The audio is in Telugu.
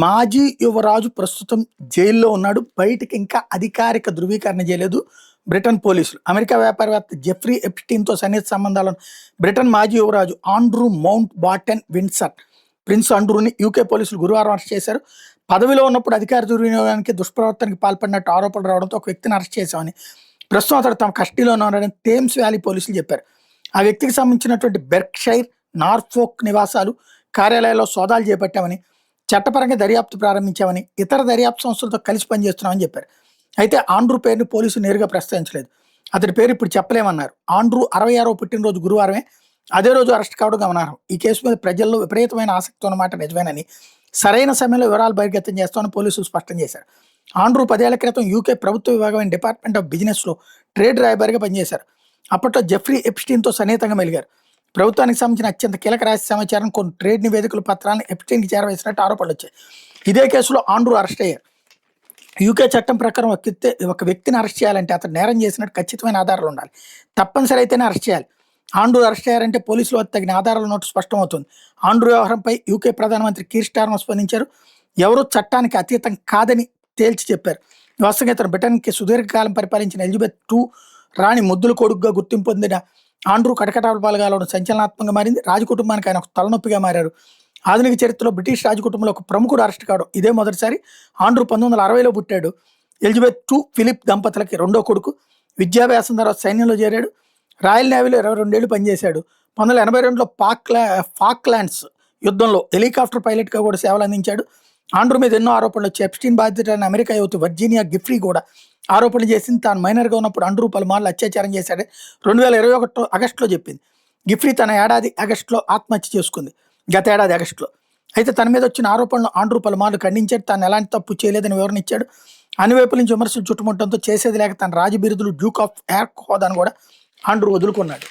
మాజీ యువరాజు ప్రస్తుతం జైల్లో ఉన్నాడు. బయటికి ఇంకా అధికారిక ధృవీకరణ చేయలేదు బ్రిటన్ పోలీసులు. అమెరికా వ్యాపారవేత్త జెఫ్రీ ఎప్స్టీన్‌తో సన్నిహిత సంబంధాలను బ్రిటన్ మాజీ యువరాజు Andrew Mountbatten Windsor prince ఆండ్రూని యూకే పోలీసులు గురువారం అరెస్ట్ చేశారు. పదవిలో ఉన్నప్పుడు అధికార దుర్వినియోగానికి దుష్ప్రవర్తనకి పాల్పడినట్టు ఆరోపణలు రావడంతో ఒక వ్యక్తిని అరెస్ట్ చేశామని, ప్రస్తుతం అతడు తమ కస్టడీలో ఉన్నాడని థేమ్స్ వ్యాలీ పోలీసులు చెప్పారు. ఆ వ్యక్తికి సంబంధించినటువంటి బెర్క్షైర్, నార్ఫోక్ నివాసాలు, కార్యాలయాల్లో సోదాలు చేపట్టామని, చట్టపరంగా దర్యాప్తు ప్రారంభించామని, ఇతర దర్యాప్తు సంస్థలతో కలిసి పనిచేస్తున్నామని చెప్పారు. అయితే ఆండ్రూ పేరుని పోలీసులు నేరుగా ప్రస్తావించలేదు. అతడి పేరు ఇప్పుడు చెప్పలేమన్నారు. ఆండ్రూ 66వ పుట్టినరోజు గురువారమే. అదే రోజు అరెస్ట్ కావడం గమనార్హం. ఈ కేసు మీద ప్రజల్లో విపరీతమైన ఆసక్తి ఉన్నమాట నిజమేనని, సరైన సమయంలో వివరాలు బహిర్గతం చేస్తామని పోలీసులు స్పష్టం చేశారు. ఆండ్రూ 10 ఏళ్ల క్రితం యూకే ప్రభుత్వ విభాగమైన డిపార్ట్మెంట్ ఆఫ్ బిజినెస్లో ట్రేడ్ రాయబారిగా పనిచేశారు. అప్పట్లో జెఫ్రీ ఎప్స్టీన్‌తో సన్నిహితంగా మెలిగారు. ప్రభుత్వానికి సంబంధించిన అత్యంత కీలక రహస్య సమాచారం, కొన్ని ట్రేడ్ నివేదికల పత్రాలను ఎప్స్టీన్‌కి చేరవేసినట్టు ఆరోపణలు వచ్చాయి. ఇదే కేసులో ఆండ్రూ అరెస్ట్ అయ్యారు. యూకే చట్టం ప్రకారం ఒక వ్యక్తిని అరెస్ట్ చేయాలంటే అతను నేరం చేసినట్టు ఖచ్చితమైన ఆధారాలు ఉండాలి. తప్పనిసరి అయితేనే అరెస్ట్ చేయాలి. ఆండ్రూ అరెస్ట్ అయ్యారంటే పోలీసులు తగిన ఆధారాలు ఉన్నట్టు స్పష్టమవుతుంది. ఆండ్రూ వ్యవహారంపై యూకే ప్రధానమంత్రి కీర్ స్టార్మర్ స్పందించారు. ఎవరూ చట్టానికి అతీతం కాదని తేల్చి చెప్పారు. వాస్తవంగా ఇతను బ్రిటన్కి సుదీర్ఘకాలం పరిపాలించిన ఎలిజబెత్ II రాణి ముద్దుల కొడుకుగా గుర్తింపు పొందిన ఆండ్రూ కటకటాల పాల్గాలో సంచలనాత్మకంగా మారింది. రాజకుటుంబానికి ఆయన ఒక తలనొప్పిగా మారారు. ఆధునిక చరిత్రలో బ్రిటిష్ రాజకుటుంబంలో ఒక ప్రముఖుడు అరెస్ట్ కావడం ఇదే మొదటిసారి. ఆండ్రూ 1960లో పుట్టాడు. ఎలిజబెత్ II ఫిలిప్ దంపతులకి రెండో కొడుకు. విద్యాభ్యాసం తర్వాత సైన్యంలో చేరాడు. రాయల్ నేవీలో 22 ఏళ్ళు పనిచేశాడు. 1982లో ఫాక్లాండ్స్ యుద్ధంలో హెలికాప్టర్ పైలట్గా కూడా సేవలు అందించాడు. ఆండ్రూ మీద ఎన్నో ఆరోపణలు వచ్చాయి. ఎప్స్టీన్ బాధితుడైన అమెరికా యువతి వర్జీనియా గిఫ్రీ కూడా ఆరోపణలు చేసింది. తాను మైనర్గా ఉన్నప్పుడు ఆండ్రూ పలుమార్లు అత్యాచారం చేశాడు 2021 ఆగస్టులో చెప్పింది. గిఫ్రీ తన ఏడాది ఆగస్టులో ఆత్మహత్య చేసుకుంది, గత ఏడాది ఆగస్టులో. అయితే తన మీద వచ్చిన ఆరోపణలు ఆండ్రూ పలుమార్లు ఖండించాడు. తాను ఎలాంటి తప్పు చేయలేదని వివరణ ఇచ్చాడు. అన్ని వైపుల నుంచి విమర్శలు చుట్టుముట్టడంతో చేసేది లేక తన రాజు బిరుదులు డ్యూక్ ఆఫ్ యార్క్ హోదాను కూడా ఆండ్రూ వదులుకున్నాడు.